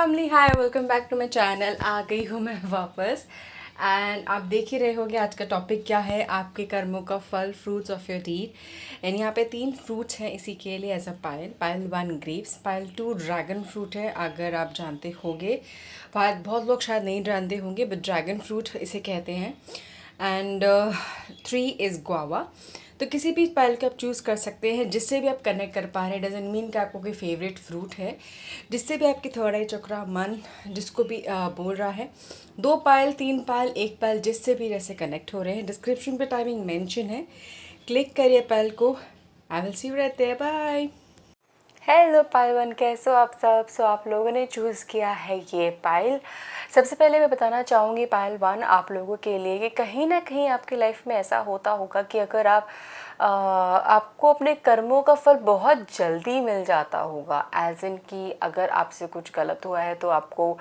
Family, hi, welcome back to my channel. आ गई हूँ मैं वापस। एंड आप देख ही रहे होगे आज का टॉपिक क्या है, आपके कर्मों का फल, fruits of your deed. And यहाँ पे 3 फ्रूट्स हैं इसी के लिए as a pile. Pile 1 grapes, pile 2 dragon fruit है, अगर आप जानते होंगे। बहुत लोग शायद नहीं जानते होंगे, बट ड्रैगन फ्रूट इसे कहते हैं। And 3 is guava. तो किसी भी पायल का आप चूज़ कर सकते हैं, जिससे भी आप कनेक्ट कर पा रहे हैं। डजेंट मीन कि आपको कोई फेवरेट फ्रूट है, जिससे भी आपकी थर्ड आई चक्रा, मन, जिसको भी बोल रहा है। 2 पायल, 3 पायल, 1 पायल, जिससे भी जैसे कनेक्ट हो रहे हैं। डिस्क्रिप्शन पे टाइमिंग मेंशन है, क्लिक करिए पायल को। I will see you right there, bye. Hello Payal 1, कैसे हो आप सब? सो आप लोगों ने चूज़ किया है ये पायल। सबसे पहले मैं बताना चाहूँगी पायल 1 आप लोगों के लिए कि कहीं ना कहीं आपकी लाइफ में ऐसा होता होगा कि अगर आपको अपने कर्मों का फल बहुत जल्दी मिल जाता होगा। एज इन कि अगर आपसे कुछ गलत हुआ है तो आपको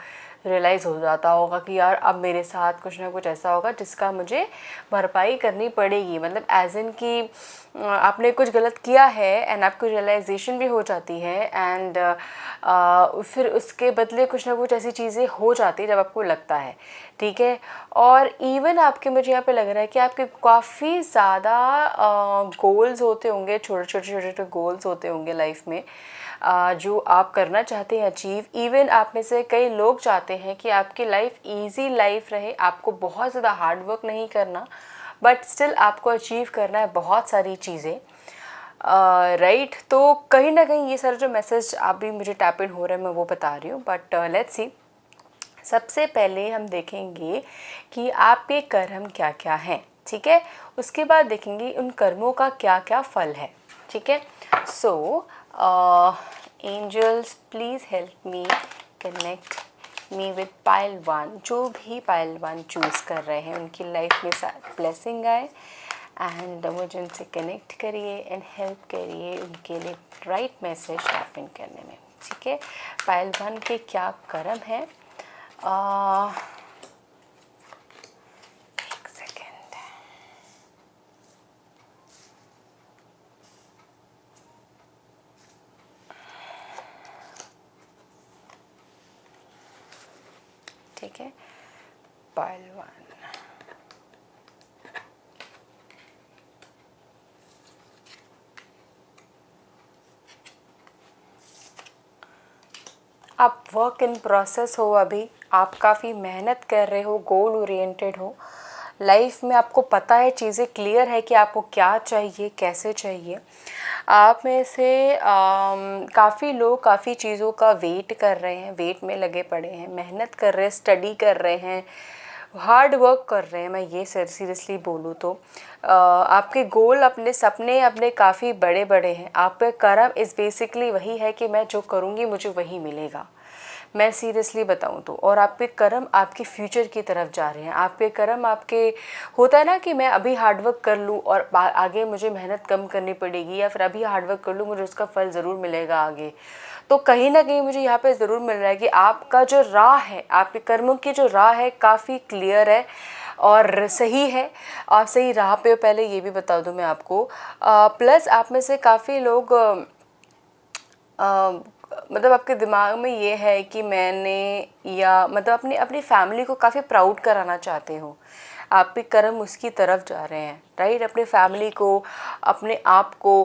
रियलाइज़ हो जाता होगा कि यार अब मेरे साथ कुछ ना कुछ ऐसा होगा जिसका मुझे भरपाई करनी पड़ेगी। मतलब एज इन कि आपने कुछ गलत किया है एंड आपको रियलाइजेशन भी हो जाती है। एंड फिर उसके बदले कुछ ना कुछ ऐसी चीज़ें हो जाती है जब आपको लगता है, ठीक है। और इवन आपके, मुझे यहाँ पे लग रहा है कि आपके काफ़ी ज़्यादा गोल्स होते होंगे, छोटे छोटे गोल्स होते होंगे लाइफ में, जो आप करना चाहते हैं अचीव। इवन आप में से कई लोग चाहते हैं कि आपकी लाइफ इजी लाइफ रहे, आपको बहुत ज़्यादा हार्ड वर्क नहीं करना, बट स्टिल आपको अचीव करना है बहुत सारी चीज़ें, राइट। तो कहीं ना कहीं ये सारे जो मैसेज आप भी मुझे टैप इन हो रहे हैं, मैं वो बता रही हूँ। बट लेट्स सी, सबसे पहले हम देखेंगे कि आपके कर्म क्या क्या हैं, ठीक है। उसके बाद देखेंगे उन कर्मों का क्या क्या फल है, ठीक है। So angels please help me, connect me with Payal 1। जो भी पायल 1 चूज़ कर रहे हैं उनकी लाइफ में ब्लेसिंग आए एंड मुझे उनसे कनेक्ट करिए एंड हेल्प करिए उनके लिए राइट मैसेज टैप इन करने में, ठीक है। पायल 1 के क्या कर्म है, एक सेकेंड। ठीक है, पायल 1। आप वर्क इन प्रोसेस हो, अभी आप काफ़ी मेहनत कर रहे हो, गोल ओरिएंटेड हो लाइफ में, आपको पता है, चीज़ें क्लियर है कि आपको क्या चाहिए, कैसे चाहिए। आप में से काफ़ी लोग काफ़ी चीज़ों का वेट कर रहे हैं, वेट में लगे पड़े हैं, मेहनत कर रहे हैं, स्टडी कर रहे हैं, हार्ड वर्क कर रहे हैं। मैं ये सीरियसली बोलूँ तो आपके गोल, अपने सपने अपने काफ़ी बड़े बड़े हैं। आपका कर्म इज़ बेसिकली वही है कि मैं जो करूँगी मुझे वही मिलेगा, मैं सीरियसली बताऊँ तो। और आपके कर्म आपके फ्यूचर की तरफ जा रहे हैं। आपके कर्म आपके, होता है ना कि मैं अभी हार्डवर्क कर लूँ और आगे मुझे मेहनत कम करनी पड़ेगी, या फिर अभी हार्डवर्क कर लूँ मुझे उसका फल ज़रूर मिलेगा आगे। तो कहीं ना कहीं मुझे यहाँ पे ज़रूर मिल रहा है कि आपका जो राह है, आपके कर्मों की जो राह है, काफ़ी क्लियर है और सही है। आप सही राह पे हो, पहले ये भी बता दूँ मैं आपको। प्लस आप में से काफ़ी लोग मतलब आपके दिमाग में ये है कि मैंने, या मतलब अपनी अपनी फैमिली को काफ़ी प्राउड कराना चाहते हो। आपके कर्म उसकी तरफ जा रहे हैं, राइट। अपने फैमिली को, अपने आप को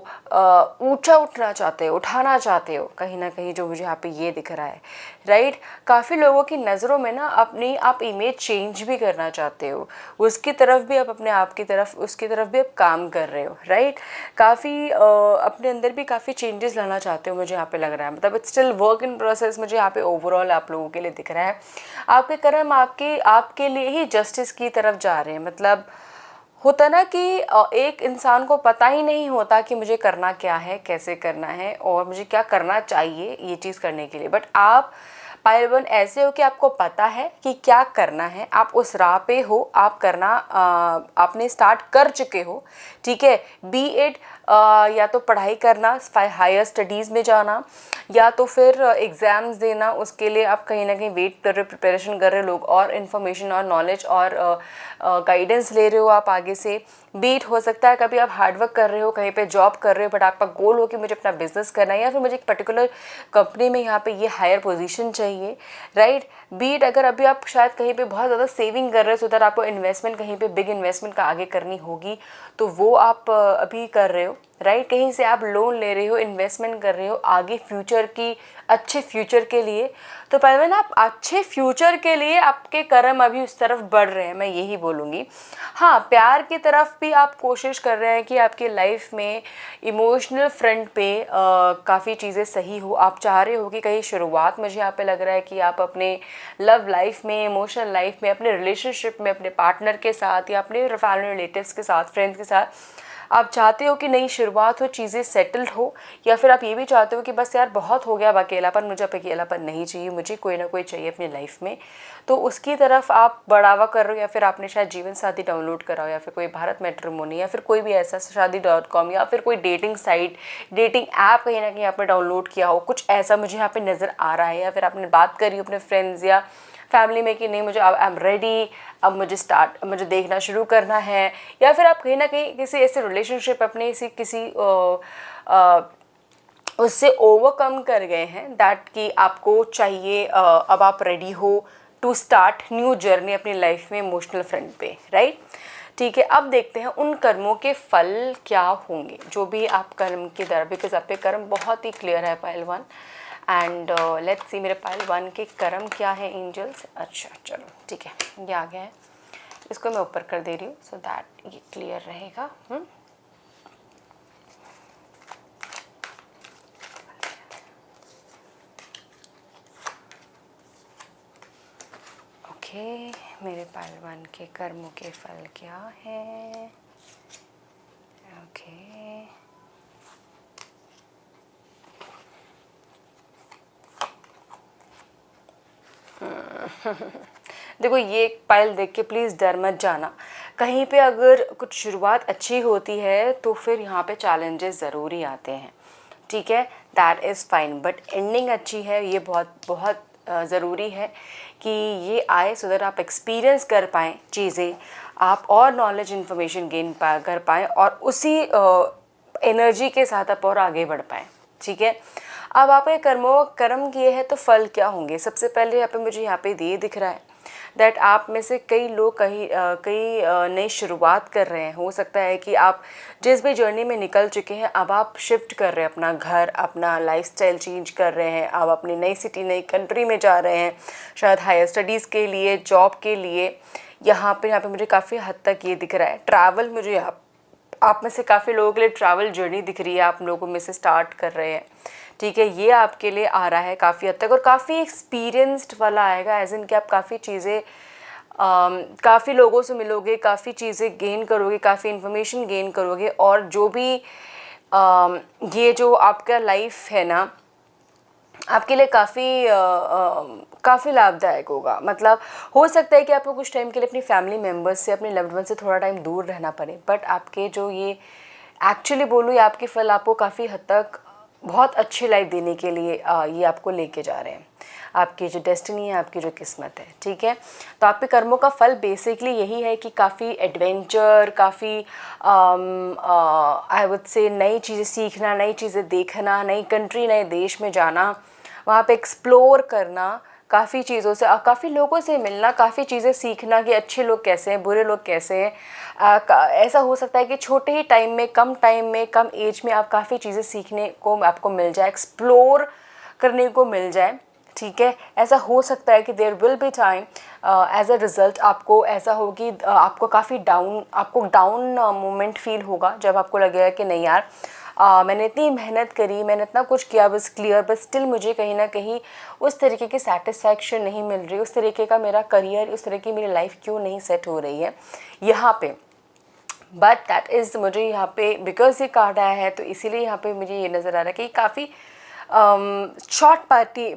ऊंचा उठना चाहते हो, उठाना चाहते हो कहीं ना कहीं, जो मुझे यहाँ पे ये दिख रहा है, राइट। काफ़ी लोगों की नज़रों में ना अपनी आप इमेज चेंज भी करना चाहते हो, उसकी तरफ भी आप, अपने आप की तरफ, उसकी तरफ भी आप काम कर रहे हो, राइट। काफ़ी अपने अंदर भी काफ़ी चेंजेस लाना चाहते हो, मुझे यहाँ पे लग रहा है। मतलब it's still work in process, मुझे यहाँ पे ओवरऑल आप लोगों के लिए दिख रहा है। आपके कर्म आपके लिए ही जस्टिस की तरफ जा रहे हैं। मतलब होता ना कि एक इंसान को पता ही नहीं होता कि मुझे करना क्या है, कैसे करना है और मुझे क्या करना चाहिए ये चीज़ करने के लिए। बट आप पायल 1 ऐसे हो कि आपको पता है कि क्या करना है, आप उस राह पे हो, आप करना आपने स्टार्ट कर चुके हो, ठीक है। बी इट या तो पढ़ाई करना, हायर स्टडीज़ में जाना, या तो फिर एग्ज़ाम्स देना, उसके लिए आप कहीं ना कहीं वेट कर रहे हो, प्रिपरेशन कर रहे हो लोग, और इन्फॉर्मेशन और नॉलेज और गाइडेंस ले रहे हो आप आगे से। बीट हो सकता है कभी आप हार्डवर्क कर रहे हो, कहीं पे जॉब कर रहे हो, बट आपका गोल हो कि मुझे अपना बिजनेस करना है, या फिर मुझे एक पर्टिकुलर कंपनी में यहाँ पे ये हायर पोजीशन चाहिए, राइट। बीट अगर अभी आप शायद कहीं पे बहुत ज़्यादा सेविंग कर रहे हो, सो दैट आपको इन्वेस्टमेंट कहीं पे बिग इन्वेस्टमेंट का आगे करनी होगी, तो वो आप अभी कर रहे हो, राइट। कहीं से आप लोन ले रहे हो, इन्वेस्टमेंट कर रहे हो आगे फ्यूचर की, अच्छे फ्यूचर के लिए। तो पहले ना आप अच्छे फ्यूचर के लिए आपके कर्म अभी उस तरफ बढ़ रहे हैं, मैं यही बोलूँगी। हाँ, प्यार की तरफ भी आप कोशिश कर रहे हैं कि आपकी लाइफ में इमोशनल फ्रंट पे काफ़ी चीज़ें सही हो। आप चाह रहे हो कि कहीं शुरुआत, मुझे यहाँ पे लग रहा है कि आप अपने लव लाइफ में, इमोशनल लाइफ में, अपने रिलेशनशिप में, अपने पार्टनर के साथ या अपने फैमिली रिलेटिव्स के साथ, फ्रेंड्स के साथ आप चाहते हो कि नई शुरुआत हो, चीज़ें सेटल्ड हो, या फिर आप ये भी चाहते हो कि बस यार बहुत हो गया अब अकेलापन, मुझे अब अकेलापन नहीं चाहिए, मुझे कोई ना कोई चाहिए अपनी लाइफ में। तो उसकी तरफ आप बढ़ावा कर रहे हो, या फिर आपने शायद जीवन साथी डाउनलोड करा हो, या फिर कोई भारत मैट्रिमोनी, या फिर कोई भी ऐसा शादी.com, या फिर कोई डेटिंग साइट, डेटिंग ऐप कहीं ना कहीं आपने डाउनलोड किया हो, कुछ ऐसा मुझे यहाँ पे नज़र आ रहा है। या फिर आपने बात करी हो अपने फ्रेंड्स या फैमिली में कि नहीं, मुझे अब आई एम रेडी, अब मुझे देखना शुरू करना है। या फिर आप कहीं ना कहीं किसी ऐसे रिलेशनशिप अपने किसी उससे ओवरकम कर गए हैं, दैट कि आपको चाहिए, अब आप रेडी हो टू स्टार्ट न्यू जर्नी अपनी लाइफ में इमोशनल फ्रंट पे, राइट। ठीक है, अब देखते हैं उन कर्मों के फल क्या होंगे, जो भी आप कर्म की तरह, बिकॉज आपके कर्म बहुत ही क्लियर है पहलवान। एंड लेट्स सी मेरे पहलवान के कर्म क्या है एंजल्स। अच्छा चलो ठीक है, ये आ गया है, इसको मैं ऊपर कर दे रही हूँ सो दैट ये क्लियर रहेगा। ओके, मेरे पहलवान के कर्मों के फल क्या है। ओके देखो, ये पाइल देख के प्लीज़ डर मत जाना। कहीं पे अगर कुछ शुरुआत अच्छी होती है तो फिर यहाँ पे चैलेंजेस ज़रूर ही आते हैं, ठीक है, that is fine, but ending अच्छी है, ये बहुत बहुत ज़रूरी है कि ये आए, सो दैट आप एक्सपीरियंस कर पाएँ चीज़ें, आप और नॉलेज इन्फॉर्मेशन गेन कर पाएँ, और उसी एनर्जी के साथ आप और आगे बढ़ पाएँ, ठीक है। अब आपने कर्म किए हैं तो फल क्या होंगे। सबसे पहले यहाँ पे मुझे यहाँ पे ये दिख रहा है दैट आप में से कई लोग कई नई शुरुआत कर रहे हैं। हो सकता है कि आप जिस भी जर्नी में निकल चुके हैं, अब आप शिफ्ट कर रहे हैं अपना घर, अपना लाइफस्टाइल चेंज कर रहे हैं, आप अपनी नई सिटी, नई कंट्री में जा रहे हैं, शायद हायर स्टडीज़ के लिए, जॉब के लिए। यहाँ पे मुझे काफ़ी हद तक ये दिख रहा है ट्रैवल, मुझे आप में से काफ़ी लोगों के लिए ट्रैवल जर्नी दिख रही है, आप लोगों में से स्टार्ट कर रहे हैं, ठीक है। ये आपके लिए आ रहा है काफ़ी हद तक, और काफ़ी एक्सपीरियंस्ड वाला आएगा, एज इन कि आप काफ़ी चीज़ें काफ़ी लोगों से मिलोगे, काफ़ी चीज़ें गेन करोगे, काफ़ी इन्फॉर्मेशन गेन करोगे, और जो भी ये जो आपका लाइफ है ना, आपके लिए काफ़ी लाभदायक होगा। मतलब हो सकता है कि आपको कुछ टाइम के लिए अपनी फैमिली मेम्बर्स से, अपने लव्ड वन से थोड़ा टाइम दूर रहना पड़े, बट आपके जो ये एक्चुअली बोलूँ, ये आपके फल आपको काफ़ी हद तक बहुत अच्छी लाइफ देने के लिए ये आपको लेके जा रहे हैं, आपकी जो डेस्टिनी है, आपकी जो किस्मत है, ठीक है। तो आपके कर्मों का फल बेसिकली यही है कि काफ़ी एडवेंचर, काफ़ी आई वुड से नई चीज़ें सीखना, नई चीज़ें देखना, नई कंट्री, नए देश में जाना, वहाँ पे एक्सप्लोर करना, काफ़ी चीज़ों से, काफ़ी लोगों से मिलना, काफ़ी चीज़ें सीखना कि अच्छे लोग कैसे हैं, बुरे लोग कैसे हैं। ऐसा हो सकता है कि छोटे ही टाइम में, कम टाइम में, कम एज में आप काफ़ी चीज़ें सीखने को आपको मिल जाए, एक्सप्लोर करने को मिल जाए, ठीक है। ऐसा हो सकता है कि there will be time as a result आपको ऐसा हो कि आपको काफ़ी डाउन मोमेंट फील होगा, जब आपको लगेगा कि नहीं यार, मैंने इतनी मेहनत करी, मैंने इतना कुछ किया, बस क्लियर, बट स्टिल मुझे कहीं ना कहीं उस तरीके की सेटिस्फैक्शन नहीं मिल रही, उस तरीके का मेरा करियर, उस तरह की मेरी लाइफ क्यों नहीं सेट हो रही है यहाँ पे। बट दैट इज़, मुझे यहाँ पे बिकॉज ये कार्ड आया है तो इसीलिए यहाँ पे मुझे ये नज़र आ रहा है कि काफ़ी शॉर्ट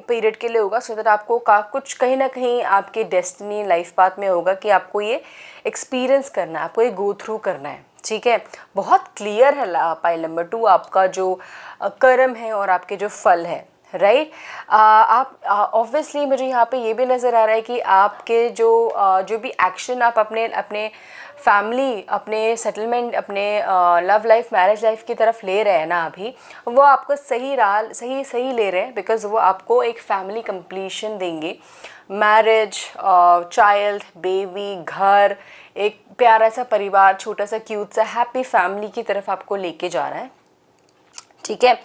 पीरियड के लिए होगा, सो दैट आपको कुछ कहीं ना कहीं आपके डेस्टिनी लाइफ पाथ में होगा कि आपको ये एक्सपीरियंस करना है, आपको ये गो थ्रू करना है, ठीक है, बहुत क्लियर है पाइल नंबर 2 आपका जो कर्म है और आपके जो फल है, राइट। आप ऑब्वियसली मुझे यहाँ पे ये भी नज़र आ रहा है कि आपके जो भी एक्शन आप अपने अपने फैमिली, अपने सेटलमेंट, अपने लव लाइफ, मैरिज लाइफ की तरफ ले रहे हैं ना अभी, वो आपको सही ले रहे हैं, बिकॉज वो आपको एक फैमिली कंप्लीशन देंगे, मैरिज, चाइल्ड, बेबी, घर, एक प्यारा सा परिवार, छोटा सा क्यूट सा हैप्पी फैमिली की तरफ आपको लेके जा रहा है, ठीक है।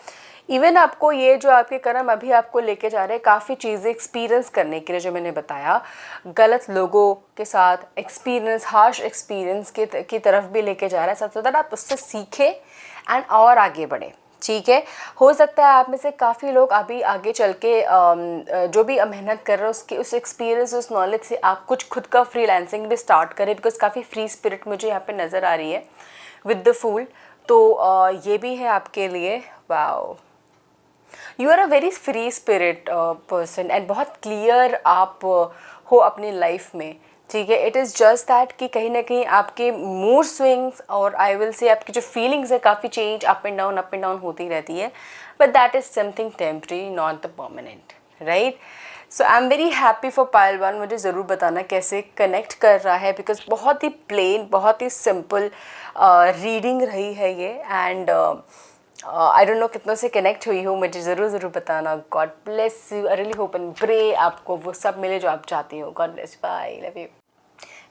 इवन आपको ये जो आपके कर्म अभी आपको लेके जा रहे हैं काफ़ी चीज़ें एक्सपीरियंस करने के लिए, जो मैंने बताया, गलत लोगों के साथ एक्सपीरियंस, हार्श एक्सपीरियंस की तरफ भी लेके जा रहा है, साथ साथ आप उससे सीखें एंड और आगे बढ़े, ठीक है। हो सकता है आप में से काफ़ी लोग अभी आगे चल के जो भी मेहनत कर रहे हो उसकी उस एक्सपीरियंस, उस नॉलेज से आप कुछ खुद का फ्रीलांसिंग भी स्टार्ट करें, बिकॉज काफ़ी फ्री स्पिरिट मुझे यहाँ पे नज़र आ रही है विद द फूल। तो ये भी है आपके लिए। Wow, you are a very free spirit person and बहुत क्लियर आप हो अपनी लाइफ में, ठीक है। इट इज़ जस्ट दैट कि कहीं ना कहीं आपके मूड स्विंग्स और आई विल से आपकी जो फीलिंग्स है काफ़ी चेंज, अप एंड डाउन होती रहती है, but that is something temporary, not the permanent, right. So I am very happy for pile 1। मुझे ज़रूर बताना कैसे कनेक्ट कर रहा है, बिकॉज बहुत ही प्लेन, बहुत ही सिंपल रीडिंग रही है ये, एंड आई डोंट नो कितनों से कनेक्ट हुई हो, मुझे ज़रूर बताना। God bless you, I really hope and pray आपको वो सब मिले जो आप चाहती हो। God bless, bye, love you.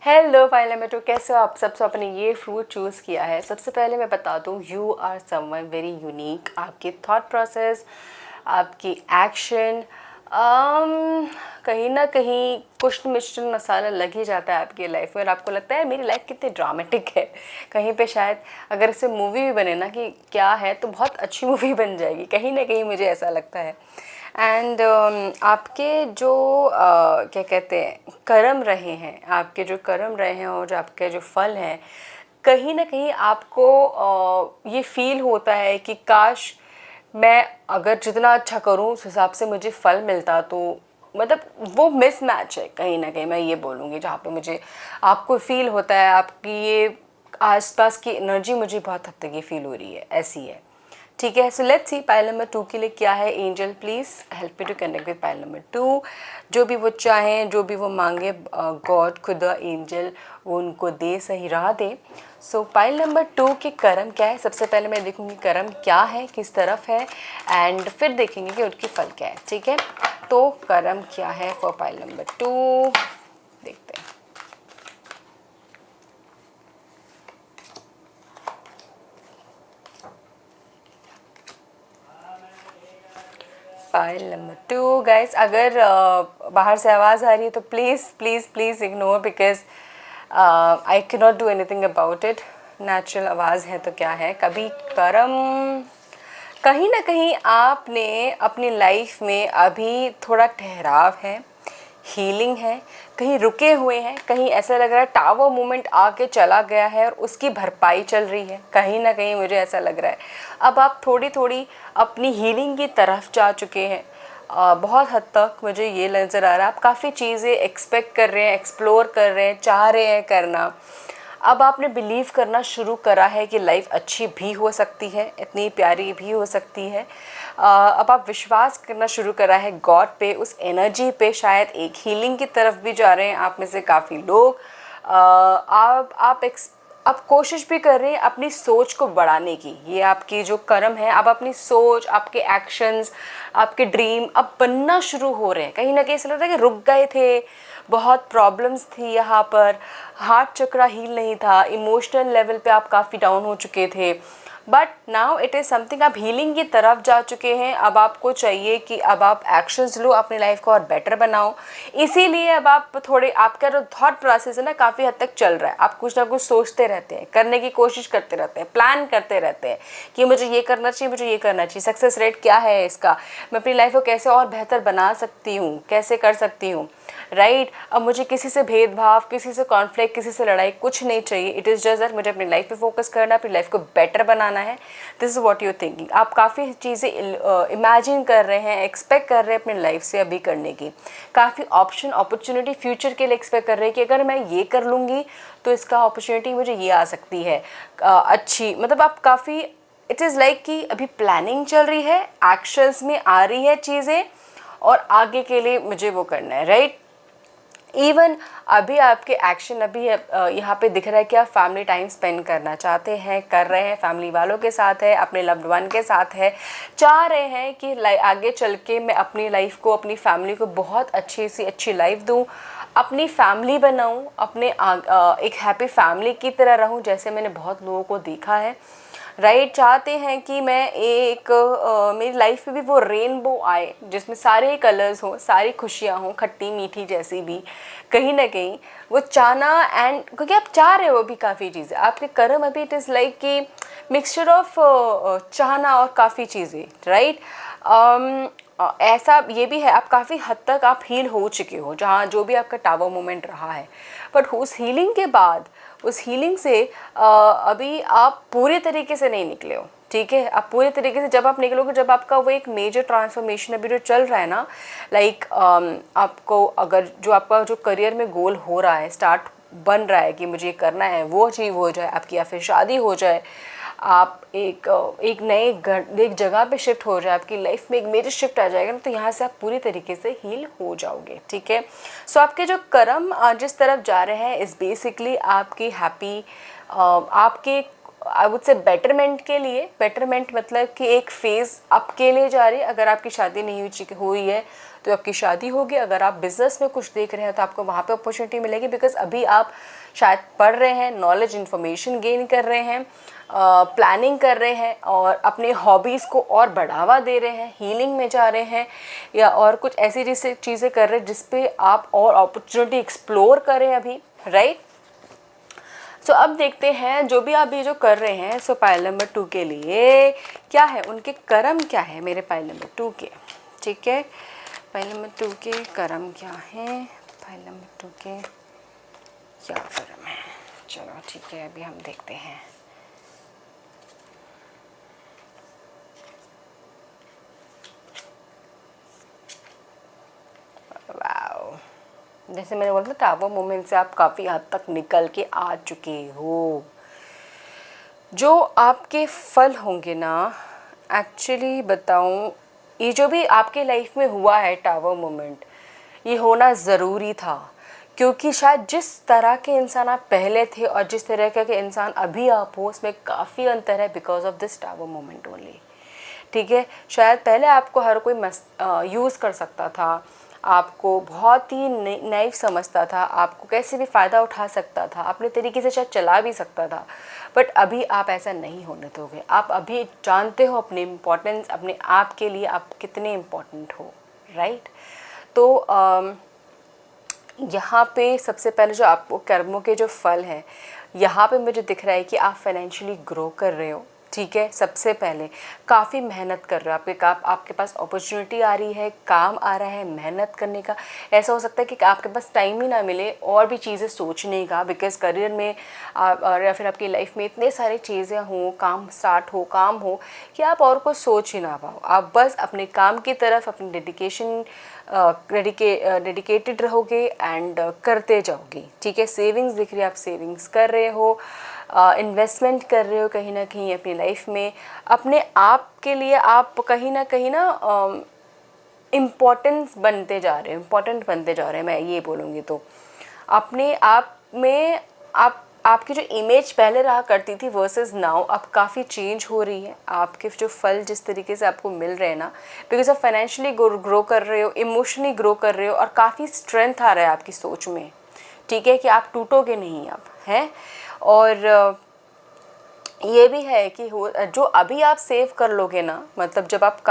Hello pile number 2, कैसे हो आप सब? आपने ये फ्रूट चूज़ किया है। सबसे पहले मैं बता दूँ, you are someone very unique. आपकी थॉट प्रोसेस, आपकी एक्शन, कहीं ना कहीं कुछ मिश्रण मसाला लग ही जाता है आपकी लाइफ में, और आपको लगता है मेरी लाइफ कितनी ड्रामेटिक है। कहीं पे शायद अगर इससे मूवी भी बने ना कि क्या है, तो बहुत अच्छी मूवी बन जाएगी, कहीं ना कहीं मुझे ऐसा लगता है। एंड आपके जो क्या कहते हैं कर्म रहे हैं, आपके जो कर्म रहे हैं और जो आपके जो फल हैं, कहीं ना कहीं आपको ये फील होता है कि काश मैं अगर जितना अच्छा करूँ उस हिसाब से मुझे फल मिलता, तो मतलब वो मिसमैच है कहीं ना कहीं, मैं ये बोलूँगी, जहाँ पे मुझे आपको फील होता है आपकी ये आसपास की एनर्जी मुझे बहुत हद तक ये फील हो रही है, ऐसी है, ठीक है। So let's see pile number 2 के लिए क्या है। Angel please help me to connect with pile number 2। जो भी वो चाहें, जो भी वो मांगे, गॉड खुदा एंजल वो उनको दे, सही राह दे। सो पाइल नंबर 2 के कर्म क्या है। सबसे पहले मैं देखूंगी कर्म क्या है, किस तरफ है, एंड फिर देखेंगे कि उनकी फल क्या है, ठीक है। तो कर्म क्या है फॉर पाइल नंबर 2, देखते हैं। पाइल नंबर 2 गाइस, अगर बाहर से आवाज़ आ रही है तो please ignore, because I can not do anything about it. Natural आवाज़ है तो क्या है। कभी कर्म, कहीं ना कहीं आपने अपनी लाइफ में अभी थोड़ा ठहराव है, हीलिंग है, कहीं रुके हुए हैं, कहीं ऐसा लग रहा है टावर मोमेंट आके चला गया है और उसकी भरपाई चल रही है, कहीं ना कहीं मुझे ऐसा लग रहा है। अब आप थोड़ी थोड़ी अपनी हीलिंग की तरफ जा चुके हैं। बहुत हद तक मुझे ये नज़र आ रहा है आप काफ़ी चीज़ें एक्सपेक्ट कर रहे हैं, एक्सप्लोर कर रहे हैं, चाह रहे हैं करना। अब आपने बिलीव करना शुरू करा है कि लाइफ अच्छी भी हो सकती है, इतनी प्यारी भी हो सकती है। अब आप विश्वास करना शुरू करा है गॉड पे, उस एनर्जी पे, शायद एक हीलिंग की तरफ भी जा रहे हैं आप में से काफ़ी लोग। आप कोशिश भी कर रहे हैं अपनी सोच को बढ़ाने की। ये आपकी जो कर्म है, आप अपनी सोच, आपके एक्शंस, आपके ड्रीम अब बनना शुरू हो रहे हैं। कहीं ना कहीं ऐसा लगता है कि रुक गए थे, बहुत प्रॉब्लम्स थी यहाँ पर, हार्ट चक्रा हील नहीं था, इमोशनल लेवल पे आप काफ़ी डाउन हो चुके थे, but now it is something, आप हीलिंग की तरफ जा चुके हैं। अब आपको चाहिए कि अब आप एक्शंस लो, अपनी लाइफ को और बेटर बनाओ। इसीलिए अब आप थोड़े, आपका जो थॉट प्रोसेस है ना काफ़ी हद तक चल रहा है। आप कुछ ना कुछ सोचते रहते हैं, करने की कोशिश करते रहते हैं, प्लान करते रहते हैं कि मुझे ये करना चाहिए, मुझे ये करना चाहिए, सक्सेस रेट क्या है इसका, मैं अपनी लाइफ को कैसे और बेहतर बना सकती हूँ, कैसे कर सकती हूँ, राइट। अब मुझे किसी से भेदभाव, किसी से कॉन्फ्लिक्ट, किसी से लड़ाई कुछ नहीं चाहिए। इट इज़ जस्ट दैट मुझे अपनी लाइफ पे फोकस करना, अपनी लाइफ को बेटर बनाना जाना है, this is what you are thinking. आप काफ़ी चीज़ें इमेजिन कर रहे हैं, एक्सपेक्ट कर रहे हैं अपनी लाइफ से अभी करने की, काफ़ी ऑप्शन अपॉर्चुनिटी फ्यूचर के लिए एक्सपेक्ट कर रहे हैं कि अगर मैं ये कर लूँगी तो इसका अपॉर्चुनिटी मुझे ये आ सकती है अच्छी, मतलब आप काफ़ी, इट इज़ लाइक कि अभी प्लानिंग चल रही है, एक्शंस में आ रही है चीज़ें और आगे के लिए मुझे वो करना है, राइट। इवन अभी आपके एक्शन अभी यहाँ पे दिख रहा है कि आप फैमिली टाइम स्पेंड करना चाहते हैं, कर रहे हैं, फैमिली वालों के साथ है, अपने लव्ड वन के साथ है, चाह रहे हैं कि आगे चल के मैं अपनी लाइफ को, अपनी फैमिली को बहुत अच्छी सी अच्छी लाइफ दूँ, अपनी फैमिली बनाऊँ, अपने एक हैप्पी फैमिली की तरह रहूँ, जैसे मैंने बहुत लोगों को देखा है, राइट। चाहते हैं कि मैं एक मेरी लाइफ में भी वो रेनबो आए जिसमें सारे कलर्स हों, सारी खुशियाँ हों, खट्टी मीठी जैसी भी, कहीं ना कहीं वो चाहना, एंड क्योंकि आप चाह रहे हो अभी काफ़ी चीज़ें, आपके कर्म अभी इट इज़ लाइक कि मिक्सचर ऑफ चाहना और काफ़ी चीज़ें, राइट। ऐसा ये भी है, आप काफ़ी हद तक आप हील हो चुके हो, जहाँ जो भी आपका टावर मोमेंट रहा है, बट उस हीलिंग के बाद, उस हीलिंग से अभी आप पूरे तरीके से नहीं निकले हो, ठीक है। आप पूरे तरीके से जब आप निकलोगे, जब आपका वो एक मेजर ट्रांसफॉर्मेशन अभी जो चल रहा है ना, लाइक आपको अगर जो आपका जो करियर में गोल हो रहा है, स्टार्ट बन रहा है कि मुझे करना है, वो अचीव हो जाए आपकी, या फिर शादी हो जाए, आप एक नए एक जगह पे शिफ्ट हो जाए, आपकी लाइफ में एक मेजर शिफ्ट आ जाएगा ना, तो यहाँ से आप पूरी तरीके से हील हो जाओगे, ठीक है। सो आपके जो कर्म जिस तरफ जा रहे हैं इस बेसिकली आपकी हैप्पी, आपके आई वुड से बेटरमेंट के लिए, बेटरमेंट मतलब कि एक फेज़ आपके लिए जा रही है। अगर आपकी शादी नहीं हुई है तो आपकी शादी होगी, अगर आप बिज़नेस में कुछ देख रहे हैं तो आपको वहाँ पे अपॉर्चुनिटी मिलेगी, बिकॉज अभी आप शायद पढ़ रहे हैं, नॉलेज इन्फॉर्मेशन गेन कर रहे हैं, प्लानिंग कर रहे हैं और अपने हॉबीज़ को और बढ़ावा दे रहे हैं, हीलिंग में जा रहे हैं, या और कुछ ऐसी चीज़ें कर रहे हैं जिस पे आप और अपॉर्चुनिटी एक्सप्लोर करें अभी, राइट। सो अब देखते हैं जो भी आप ये जो कर रहे हैं, सो पाइल नंबर 2 के लिए क्या है, उनके कर्म क्या है मेरे पाइल नंबर 2 के, ठीक है। पाइल नंबर 2 के कर्म क्या है, पाइल नंबर 2 के क्या कर्म है, चलो ठीक है, अभी हम देखते हैं। वाओ, जैसे मैंने बोला था, टावर मोमेंट से आप काफ़ी हद तक निकल के आ चुके हो। जो आपके फल होंगे ना, एक्चुअली बताऊं, ये जो भी आपके लाइफ में हुआ है टावर मोमेंट, ये होना ज़रूरी था, क्योंकि शायद जिस तरह के इंसान आप पहले थे और जिस तरह के इंसान अभी आप हो, उसमें काफ़ी अंतर है, because of this tower moment only, ठीक है। शायद पहले आपको हर कोई यूज़ कर सकता था, आपको बहुत ही नैव समझता था, आपको कैसे भी फ़ायदा उठा सकता था, अपने तरीके से शायद चला भी सकता था, बट अभी आप ऐसा नहीं होने दोगे। आप अभी जानते हो अपने इम्पोर्टेंस, अपने आप के लिए आप कितने इम्पोर्टेंट हो, राइट। तो यहाँ पे सबसे पहले जो आपको कर्मों के जो फल हैं, यहाँ पे मुझे दिख रहा है कि आप फाइनेंशियली ग्रो कर रहे हो, ठीक है। सबसे पहले काफ़ी मेहनत कर रहे हो, आपके पास अपॉर्चुनिटी आ रही है, काम आ रहा है मेहनत करने का। ऐसा हो सकता है कि आपके पास टाइम ही ना मिले और भी चीज़ें सोचने का, बिकॉज करियर में या फिर आपकी लाइफ में इतने सारी चीज़ें हों, काम स्टार्ट हो, काम हो, कि आप और कुछ सोच ही ना पाओ। आप बस अपने काम की तरफ अपनी डेडिकेटेड रहोगे एंड करते जाओगे, ठीक है। सेविंग्स दिख रही है, आप सेविंग्स कर रहे हो, इन्वेस्टमेंट कर रहे हो कहीं ना कहीं अपनी लाइफ में, अपने आप के लिए आप कहीं ना इम्पोर्टेंट बनते जा रहे हैं, मैं ये बोलूँगी। तो अपने आप में आपकी जो इमेज पहले रहा करती थी वर्सेस नाउ अब काफ़ी चेंज हो रही है। आपके जो फल जिस तरीके से आपको मिल रहे हैं ना, बिकॉज आप फाइनेंशियली ग्रो कर रहे हो, इमोशनली ग्रो कर रहे हो, और काफ़ी स्ट्रेंथ आ रहा है आपकी सोच में, ठीक है, कि आप टूटोगे नहीं आप, हैं। और ये भी है कि जो अभी आप सेव कर लोगे ना, मतलब जब आप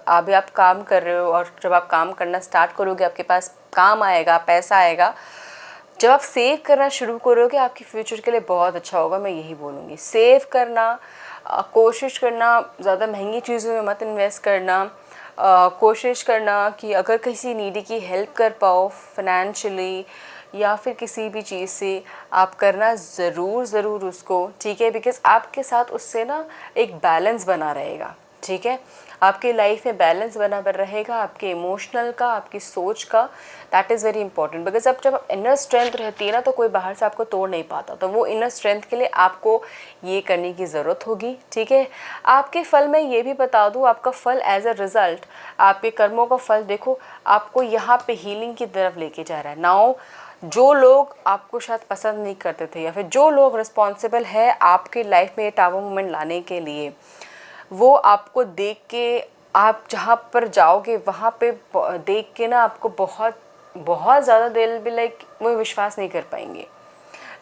अभी आप काम कर रहे हो और जब आप काम करना स्टार्ट करोगे, आपके पास काम आएगा, पैसा आएगा, जब आप सेव करना शुरू करोगे आपकी फ्यूचर के लिए बहुत अच्छा होगा, मैं यही बोलूँगी। सेव करना, कोशिश करना, ज़्यादा महंगी चीज़ों में मत इन्वेस्ट करना, कोशिश करना कि अगर किसी नीडी की हेल्प कर पाओ फाइनेंशियली, या फिर किसी भी चीज़ से आप करना ज़रूर उसको, ठीक है, बिकॉज़ आपके साथ उससे ना एक बैलेंस बना रहेगा, ठीक है, आपकी लाइफ में बैलेंस बना रहेगा, आपके इमोशनल का, आपकी सोच का। That is very important, because अब जब इनर स्ट्रेंथ रहती है ना तो कोई बाहर से आपको तोड़ नहीं पाता, तो वो इनर स्ट्रेंथ के लिए आपको ये करने की ज़रूरत होगी, ठीक है। आपके फल में ये भी बता दूँ, आपका फल एज अ रिज़ल्ट, आपके कर्मों का फल देखो आपको यहाँ पे हीलिंग की तरफ लेके जा रहा है। नाउ जो लोग आपको शायद पसंद नहीं करते थे, या फिर जो लोग रिस्पॉन्सिबल है आपकी लाइफ में ये टावर मोमेंट लाने के लिए, वो आपको देख के, आप जहाँ पर जाओगे वहाँ पे देख के ना आपको बहुत बहुत ज़्यादा दिल भी लाइक वो विश्वास नहीं कर पाएंगे,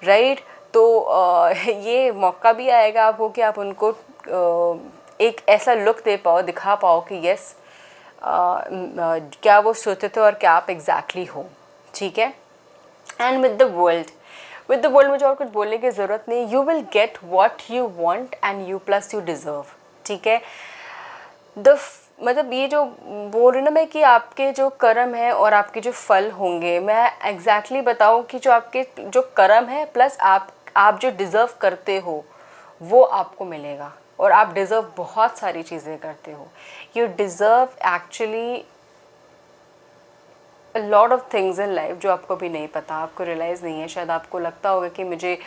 राइट। तो ये मौका भी आएगा आपको कि आप उनको एक ऐसा लुक दे पाओ, दिखा पाओ कि यस क्या वो सोचते थे और क्या आप एग्जैक्टली हो, ठीक है। एंड विद द वर्ल्ड मुझे और कुछ बोलने की ज़रूरत नहीं, you will get what you want and you plus you deserve, ठीक है। मतलब ये जो बोल रही ना मैं कि आपके जो कर्म है और आपके जो फल होंगे, मैं एग्जैक्टली बताऊँ कि जो आपके जो कर्म है प्लस आप जो डिज़र्व करते हो वो आपको मिलेगा, और आप डिज़र्व बहुत सारी चीज़ें करते हो। You deserve actually lot of things in life जो आपको भी नहीं पता, आपको रियलाइज़ नहीं है। शायद आपको लगता होगा कि मुझे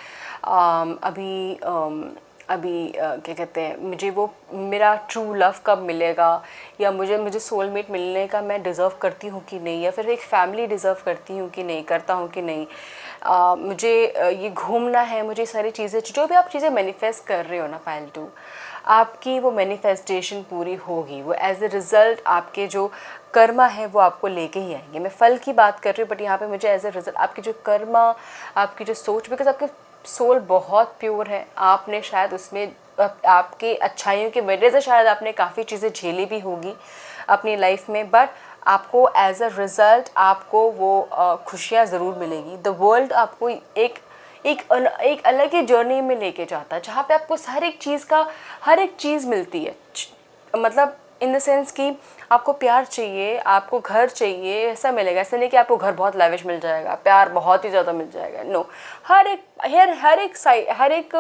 अभी क्या कहते हैं, मुझे वो मेरा ट्रू लव कब मिलेगा, या मुझे सोलमेट मिलने का मैं डिज़र्व करती हूँ कि नहीं, या फिर एक फैमिली डिज़र्व करती हूँ कि नहीं, करता हूँ कि नहीं, मुझे ये घूमना है, मुझे सारी चीज़ें, जो भी आप चीज़ें मैनिफेस्ट कर रहे हो ना पायल टू, आपकी वो मैनिफेस्टेशन पूरी होगी। वो एज ए रिज़ल्ट आपके जो कर्मा है वो आपको लेके ही आएंगे। मैं फल की बात कर रही हूँ, बट यहाँ पे मुझे एज ए रिज़ल्ट आपके जो कर्मा, आपकी जो सोच, बिकॉज आपके सोल बहुत प्योर है, आपने शायद उसमें आपके अच्छाइयों की वजह से शायद आपने काफ़ी चीज़ें झेली भी होगी अपनी लाइफ में, बट आपको एज अ रिज़ल्ट आपको वो खुशियाँ ज़रूर मिलेगी। द वर्ल्ड आपको एक अलग ही जर्नी में लेके जाता है, जहाँ पे आपको हर एक चीज़ मिलती है। मतलब इन द सेंस कि आपको प्यार चाहिए, आपको घर चाहिए, ऐसा मिलेगा। ऐसा नहीं कि आपको घर बहुत लाविश मिल जाएगा, प्यार बहुत ही ज़्यादा मिल जाएगा, नो। हर एक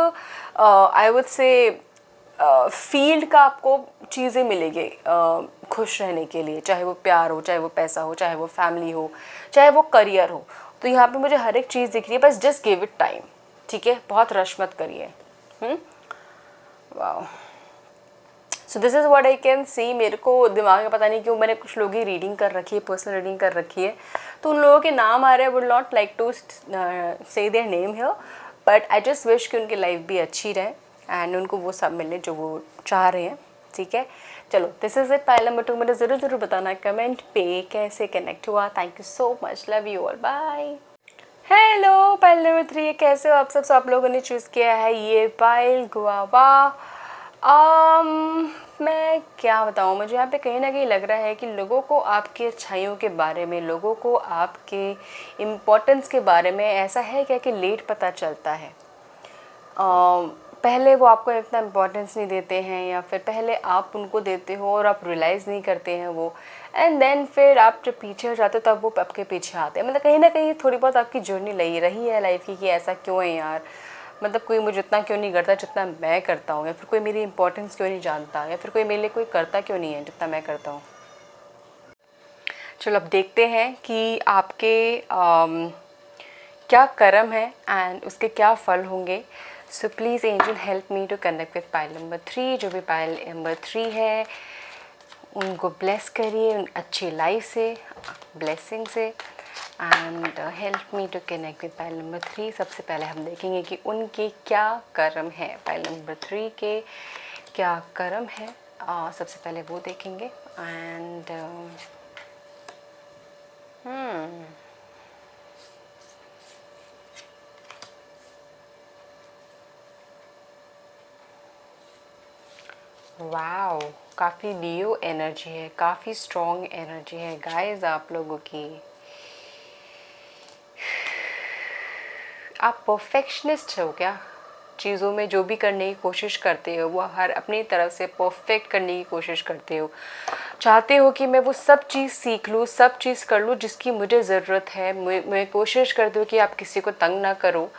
आई वुड से फील्ड का आपको चीज़ें मिलेगी खुश रहने के लिए, चाहे वो प्यार हो, चाहे वो पैसा हो, चाहे वो फैमिली हो, चाहे वो करियर हो। तो यहाँ पे मुझे हर एक चीज़ दिख रही है, बस जस्ट गिव इट टाइम, ठीक है, बहुत रश मत करिए। वाह, so this is what I can see. मेरे को दिमाग में पता नहीं क्यों मैंने कुछ लोगों की रीडिंग कर रखी है, पर्सनल रीडिंग कर रखी है, तो उन लोगों के नाम आ रहे हैं। वुड नॉट लाइक टू से their name here, but I just wish कि उनकी लाइफ भी अच्छी रहे एंड उनको वो सब मिले जो वो चाह रहे हैं, ठीक है। चलो, this is it. Pile number 2 मुझे ज़रूर बताना कमेंट पे कैसे कनेक्ट हुआ। Thank you so much, love you all, bye. Hello pile number 3, कैसे हो आप सब? आप लोगों ने चूज़ किया है ये पाइल गुआवा। मैं क्या बताऊँ, मुझे यहाँ पे कहीं ना कहीं लग रहा है कि लोगों को आपकी अच्छाइयों के बारे में, लोगों को आपके इम्पोर्टेंस के बारे में ऐसा है क्या कि लेट पता चलता है। पहले वो आपको इतना इम्पोर्टेंस नहीं देते हैं, या फिर पहले आप उनको देते हो और आप रियलाइज़ नहीं करते हैं वो, एंड देन फिर आप जब पीछे हो जाते हो तब वो आपके पीछे आते हैं। मतलब कहीं ना कहीं थोड़ी बहुत आपकी जर्नी लगी रही है लाइफ की कि ऐसा क्यों है यार, मतलब कोई मुझे इतना क्यों नहीं करता जितना मैं करता हूँ, या फिर कोई मेरी इंपॉर्टेंस क्यों नहीं जानता, या फिर कोई मेरे लिए कोई करता क्यों नहीं है जितना मैं करता हूँ। चलो अब देखते हैं कि आपके क्या कर्म है एंड उसके क्या फल होंगे। So please angel help me to connect with pile number 3। जो भी पाइल नंबर 3 है उनको ब्लेस करिए अच्छी लाइफ से, ब्लेसिंग से, and help me to connect with pile number 3। सबसे पहले हम देखेंगे कि उनके क्या कर्म है, पाइल नंबर 3 के क्या कर्म है, सबसे पहले वो देखेंगे। एंड वाओ, काफ़ी लियो एनर्जी है, काफ़ी स्ट्रॉन्ग एनर्जी है गाइस आप लोगों की। आप परफेक्शनिस्ट हो क्या? चीज़ों में जो भी करने की कोशिश करते हो वो हर अपनी तरफ से परफेक्ट करने की कोशिश करते हो। चाहते हो कि मैं वो सब चीज़ सीख लूँ, सब चीज़ कर लूँ जिसकी मुझे ज़रूरत है। मैं कोशिश करती हूँ कि आप किसी को तंग ना करो,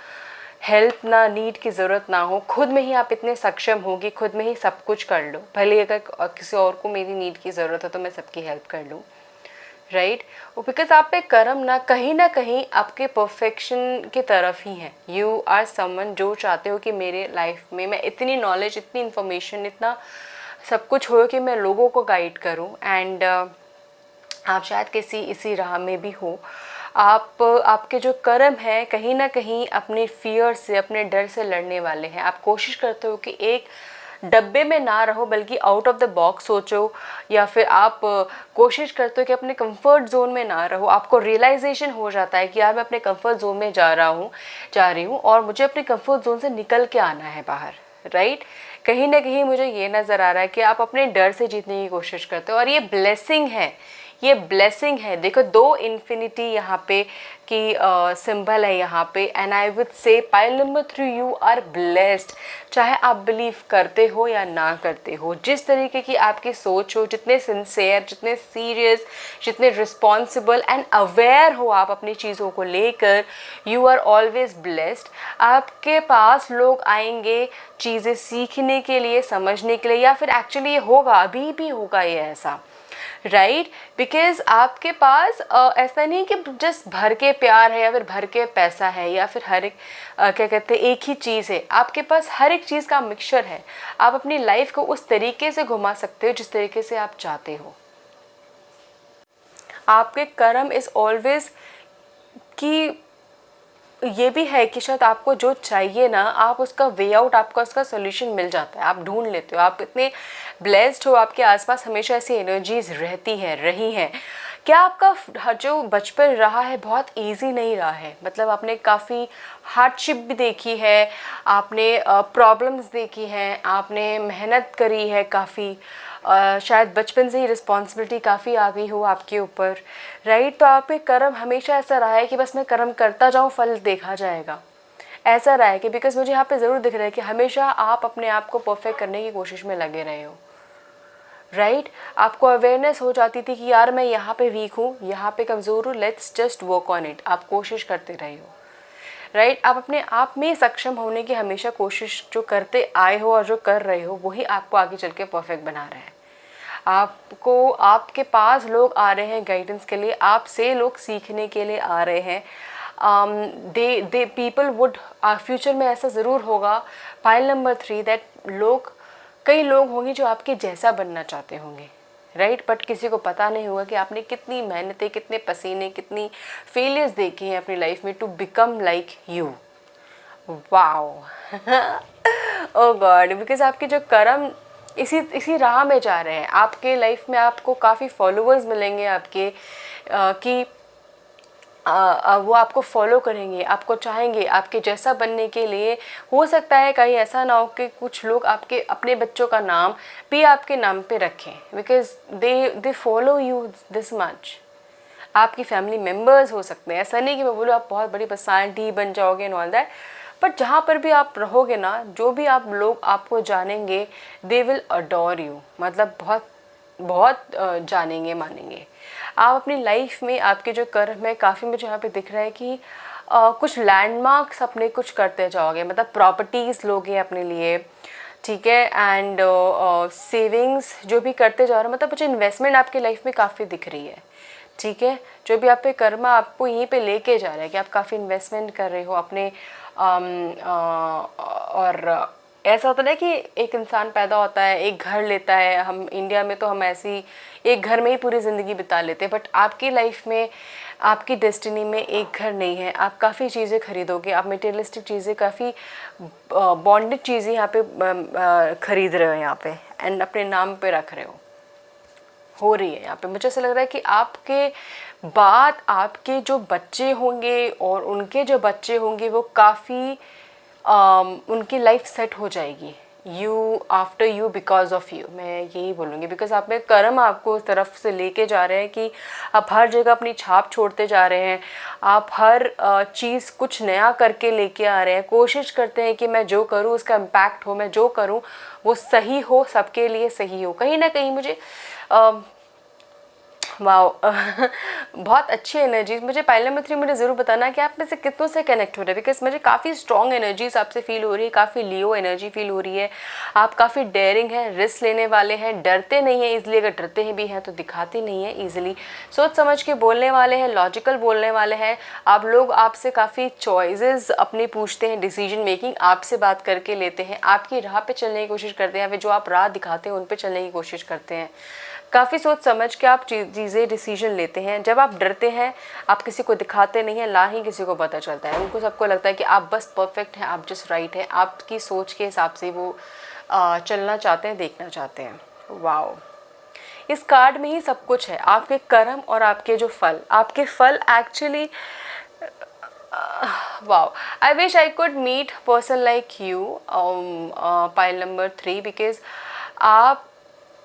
हेल्प ना नीड की ज़रूरत ना हो, खुद में ही आप इतने सक्षम हो कि खुद में ही सब कुछ कर लो। भले अगर किसी और को मेरी नीड की ज़रूरत है तो मैं सबकी हेल्प कर लूँ, राइट। वो बिकॉज आप पे कर्म ना कहीं आपके परफेक्शन की तरफ ही है। यू आर समवन जो चाहते हो कि मेरे लाइफ में मैं इतनी नॉलेज, इतनी इन्फॉर्मेशन, इतना सब कुछ हो कि मैं लोगों को गाइड करूं। एंड आप शायद किसी इसी राह में भी हो। आप आपके जो कर्म है कहीं ना कहीं अपने फियर से, अपने डर से लड़ने वाले हैं। आप कोशिश करते हो कि एक डब्बे में ना रहो बल्कि आउट ऑफ द बॉक्स सोचो, या फिर आप कोशिश करते हो कि अपने कंफर्ट जोन में ना रहो। आपको रियलाइजेशन हो जाता है कि यार मैं अपने कंफर्ट जोन में जा रही हूँ और मुझे अपने कंफर्ट जोन से निकल के आना है बाहर, राइट। कहीं ना कहीं मुझे ये नज़र आ रहा है कि आप अपने डर से जीतने की कोशिश करते हो और ये ब्लेसिंग है, ये ब्लेसिंग है। देखो 2 इन्फिनिटी यहाँ पे की सिंबल है यहाँ पे। And I would say pile number 3 you are blessed. चाहे आप बिलीव करते हो या ना करते हो, जिस तरीके की आपकी सोच हो, जितने सिंसेयर, जितने सीरियस, जितने रिस्पॉन्सिबल एंड अवेयर हो आप अपनी चीज़ों को लेकर, यू आर ऑलवेज ब्लेस्ड। आपके पास लोग आएंगे चीज़ें सीखने के लिए, समझने के लिए, या फिर एक्चुअली ये होगा, अभी भी होगा ये ऐसा, राइट। बिकॉज आपके पास ऐसा नहीं कि जस्ट भर के प्यार है या फिर भर के पैसा है या फिर हर एक क्या कहते हैं एक ही चीज़ है। आपके पास हर एक चीज़ का मिक्सचर है। आप अपनी लाइफ को उस तरीके से घुमा सकते हो जिस तरीके से आप चाहते हो। आपके कर्म इज़ ऑलवेज कि ये भी है कि शायद आपको जो चाहिए ना, आप उसका वे आउट, आपका उसका सोल्यूशन मिल जाता है, आप ढूंढ लेते हो। आप इतने ब्लेस्ड हो, आपके आसपास हमेशा ऐसी एनर्जीज रहती हैं, रही हैं। क्या आपका जो बचपन रहा है बहुत इजी नहीं रहा है? मतलब आपने काफ़ी हार्डशिप भी देखी है, आपने प्रॉब्लम्स देखी हैं, आपने मेहनत करी है काफ़ी, शायद बचपन से ही रिस्पॉन्सिबिलिटी काफ़ी आ गई हो आपके ऊपर, राइट। तो आपके कर्म हमेशा ऐसा रहा है कि बस मैं कर्म करता जाऊँ, फल देखा जाएगा, ऐसा रहा है कि बिकॉज मुझे यहाँ पे ज़रूर दिख रहा है कि हमेशा आप अपने आप को परफेक्ट करने की कोशिश में लगे रहे हो, राइट। आपको अवेयरनेस हो जाती थी कि यार मैं यहाँ पे वीक हूँ, यहाँ पे कमज़ोर हूँ, let's just work on it. आप कोशिश करते रहे हो, राइट। आप अपने आप में सक्षम होने की हमेशा कोशिश जो करते आए हो और जो कर रहे हो वही आपको आगे चल के परफेक्ट बना रहा है। आपको, आपके पास लोग आ रहे हैं गाइडेंस के लिए, आपसे लोग सीखने के लिए आ रहे हैं। दे पीपल वुड, फ्यूचर में ऐसा ज़रूर होगा, फाइल नंबर 3, दैट कई लोग होंगे जो आपके जैसा बनना चाहते होंगे, राइट। बट किसी को पता नहीं होगा कि आपने कितनी मेहनतें, कितने पसीने, कितनी फेलियर्स देखी हैं अपनी लाइफ में to become like you. Wow oh God. Because आपके जो कर्म इसी राह में जा रहे हैं। आपके लाइफ में आपको काफ़ी फॉलोअर्स मिलेंगे आपके कि वो आपको फॉलो करेंगे, आपको चाहेंगे आपके जैसा बनने के लिए। हो सकता है कहीं ऐसा ना हो कि कुछ लोग आपके अपने बच्चों का नाम भी आपके नाम पे रखें, because they follow you this much. आपकी फैमिली मेम्बर्स हो सकते हैं, ऐसा नहीं कि मैं बोलूँ आप बहुत बड़ी पर्सनैलिटी बन जाओगे एंड ऑल दैट, बट जहाँ पर भी आप रहोगे ना, जो भी आप लोग आपको जानेंगे, दे विल अडोर यू। मतलब बहुत बहुत जानेंगे, मानेंगे। आप अपनी लाइफ में आपके जो कर्म है, काफ़ी मुझे यहाँ पे दिख रहा है कि कुछ लैंडमार्क्स अपने कुछ करते जाओगे। मतलब प्रॉपर्टीज़ लोगे अपने लिए, ठीक है, एंड सेविंग्स जो भी करते जा रहे हो, मतलब मुझे इन्वेस्टमेंट आपकी लाइफ में काफ़ी दिख रही है, ठीक है। जो भी आप पे कर्म आपको यहीं पे लेके जा रहा है कि आप काफ़ी इन्वेस्टमेंट कर रहे हो अपने और ऐसा होता है कि एक इंसान पैदा होता है, एक घर लेता है। हम इंडिया में तो हम ऐसी एक घर में ही पूरी ज़िंदगी बिता लेते हैं, बट आपकी लाइफ में, आपकी डेस्टिनी में एक घर नहीं है। आप काफ़ी चीज़ें खरीदोगे, आप मटेरियलिस्टिक चीज़ें, काफ़ी बॉन्डेड चीज़ें यहाँ पे खरीद रहे हो यहाँ पे, एंड अपने नाम पे रख रहे हो रही है यहाँ पे। मुझे ऐसा लग रहा है कि आपके बाद आपके जो बच्चे होंगे और उनके जो बच्चे होंगे वो काफ़ी उनकी लाइफ सेट हो जाएगी, you after you, because of you. मैं यही बोलूँगी, बिकॉज आप में कर्म आपको उस तरफ से लेके जा रहे हैं कि आप हर जगह अपनी छाप छोड़ते जा रहे हैं। आप हर चीज़ कुछ नया करके लेके आ रहे हैं, कोशिश करते हैं कि मैं जो करूँ उसका इम्पैक्ट हो, मैं जो करूँ वो सही हो, सबके लिए सही हो। कहीं ना कहीं मुझे वाओ बहुत अच्छी एनर्जीज। मुझे पाइल नंबर 3 मुझे ज़रूर बताना कि आप में से कितनों से कनेक्ट हो रहे हैं, बिकॉज मुझे काफ़ी स्ट्रॉन्ग एनर्जीज आपसे फील हो रही है, काफ़ी लियो एनर्जी फील हो रही है। आप काफ़ी डेयरिंग हैं, रिस्क लेने वाले हैं, डरते नहीं हैं ईजिली, अगर डरते हैं भी हैं तो दिखाते नहीं हैं ईजिली, सोच समझ के बोलने वाले हैं, लॉजिकल बोलने वाले हैं आप लोग। आपसे काफ़ी चॉइसेस अपने पूछते हैं, डिसीजन मेकिंग आपसे बात करके लेते हैं, आपकी राह पे चलने की कोशिश करते हैं, जो आप राह दिखाते हैं उन पे चलने की कोशिश करते हैं। काफ़ी सोच समझ के आप चीज़ें डिसीजन लेते हैं। जब आप डरते हैं आप किसी को दिखाते नहीं हैं, ना ही किसी को पता चलता है। उनको सबको लगता है कि आप बस परफेक्ट हैं, आप जस्ट राइट हैं, आपकी सोच के हिसाब से वो चलना चाहते हैं, देखना चाहते हैं। वाओ, इस कार्ड में ही सब कुछ है, आपके कर्म और आपके जो फल, आपके फल actually wow, I wish I could meet person like you, pile number 3, because आप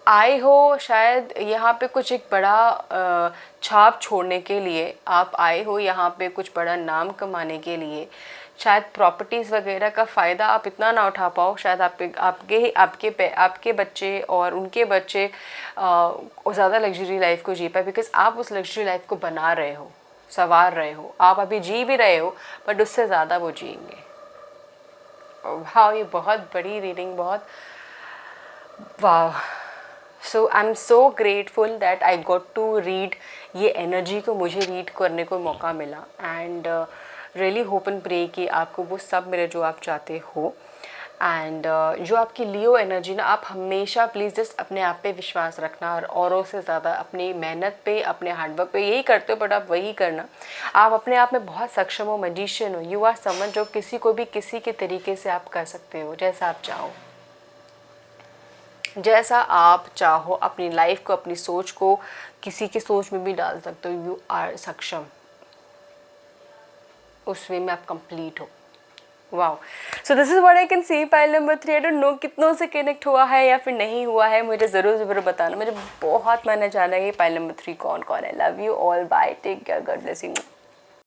आए हो शायद यहाँ पे कुछ एक बड़ा छाप छोड़ने के लिए, आप आए हो यहाँ पे कुछ बड़ा नाम कमाने के लिए। शायद प्रॉपर्टीज़ वगैरह का फ़ायदा आप इतना ना उठा पाओ, शायद आपके बच्चे और उनके बच्चे ज़्यादा लग्जरी लाइफ को जी पाए, बिकॉज आप उस लग्जरी लाइफ को बना रहे हो, संवार रहे हो। आप अभी जी भी रहे हो बट उससे ज़्यादा वो जिएंगे। हाँ, ये बहुत बड़ी रीडिंग, बहुत वाह। So I am so grateful that I got to read, ये एनर्जी को मुझे रीड करने को मौका मिला। And really hope and pray कि आपको वो सब मिले जो आप चाहते हो। एंड जो आपकी लियो एनर्जी ना, आप हमेशा प्लीज़ जस्ट अपने आप पे विश्वास रखना, और औरों से ज़्यादा अपनी मेहनत पे, अपने हार्डवर्क पे। यही करते हो बट आप वही करना। आप अपने आप में बहुत सक्षम हो, मैजिशियन हो, यू आर समवन जो किसी को भी किसी के तरीके से आप कर सकते हो, जैसा आप चाहो, जैसा आप चाहो। अपनी लाइफ को, अपनी सोच को किसी के सोच में भी डाल सकते हो। यू आर सक्षम, उस वे में आप कंप्लीट हो। Wow, so this is what I can see pile number 3। I don't know कितनों से कनेक्ट हुआ है या फिर नहीं हुआ है, मुझे ज़रूर बताना। मुझे बहुत मानना चाहना है कि पाइल नंबर 3 कौन कौन है। Love you all, bye, take care, God bless you.